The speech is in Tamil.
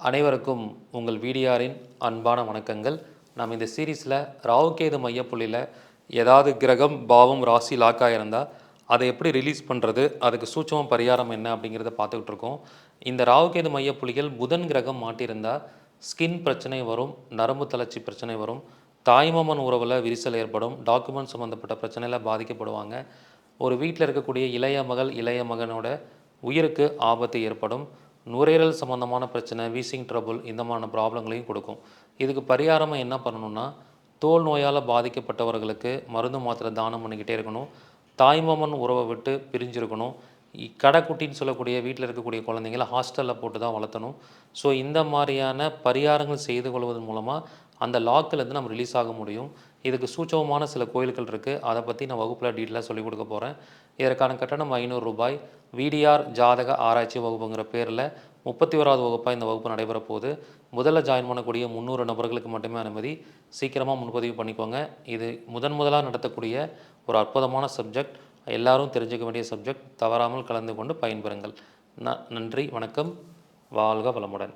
அனைவருக்கும் உங்கள் விடிஆரின் அன்பான வணக்கங்கள். நம்ம இந்த சீரீஸில் ராகுகேது மையப்புள்ளியில் ஏதாவது கிரகம் பாவம் ராசி லாக்காக இருந்தால் அதை எப்படி ரிலீஸ் பண்ணுறது, அதுக்கு சூட்சம பரிகாரம் என்ன அப்படிங்கிறத பார்த்துக்கிட்டு இருக்கோம். இந்த ராகுகேது மையப்புள்ளிகள் புதன் கிரகம் மாட்டியிருந்தால் ஸ்கின் பிரச்சனை வரும், நரம்பு தளர்ச்சி பிரச்சனை வரும், தாய்மாமன் உறவில் விரிசல் ஏற்படும், டாக்குமெண்ட் சம்மந்தப்பட்ட பிரச்சனையில் பாதிக்கப்படுவாங்க. ஒரு வீட்டில் இருக்கக்கூடிய இளைய மகள் இளைய மகனோட உயிருக்கு ஆபத்து ஏற்படும். நுரையீரல் சம்மந்தமான பிரச்சனை, வீசிங் ட்ரபுள் இந்த மாதிரியான ப்ராப்ளங்களையும் கொடுக்கும். இதுக்கு பரிகாரமாக என்ன பண்ணணும்னா, தோல் நோயால் பாதிக்கப்பட்டவர்களுக்கு மருந்து மாத்திரை தானம் பண்ணிக்கிட்டே இருக்கணும். தாய்மாமன் உறவை விட்டு பிரிஞ்சிருக்கணும். கடைக்குட்டின்னு சொல்லக்கூடிய வீட்டில் இருக்கக்கூடிய குழந்தைங்கள ஹாஸ்டலில் போட்டு தான் வளர்த்தணும். ஸோ இந்த மாதிரியான பரிகாரங்கள் செய்து கொள்வதன் மூலமாக அந்த லாக்கிலேருந்து நம்ம ரிலீஸ் ஆக முடியும். இதுக்கு சூட்சமமான சில கோயில்கள் இருக்குது. அதை பற்றி நான் வகுப்பில் டீட்டெயிலாக சொல்லிக் கொடுக்க போகிறேன். இதற்கான கட்டணம் ரூ. 500. விடிஆர் ஜாதக ஆராய்ச்சி வகுப்புங்கிற பேரில் 31வது வகுப்பாக இந்த வகுப்பு நடைபெற போகுது. முதல்ல ஜாயின் பண்ணக்கூடிய 300 நபர்களுக்கு மட்டுமே அனுமதி. சீக்கிரமாக முன்பதிவு பண்ணிக்கோங்க. இது முதலாக நடத்தக்கூடிய ஒரு அற்புதமான சப்ஜெக்ட். எல்லாரும் தெரிஞ்சுக்க வேண்டிய சப்ஜெக்ட். தவறாமல் கலந்து கொண்டு பயன்பெறுங்கள். நன்றி, வணக்கம், வாழ்க வளமுடன்.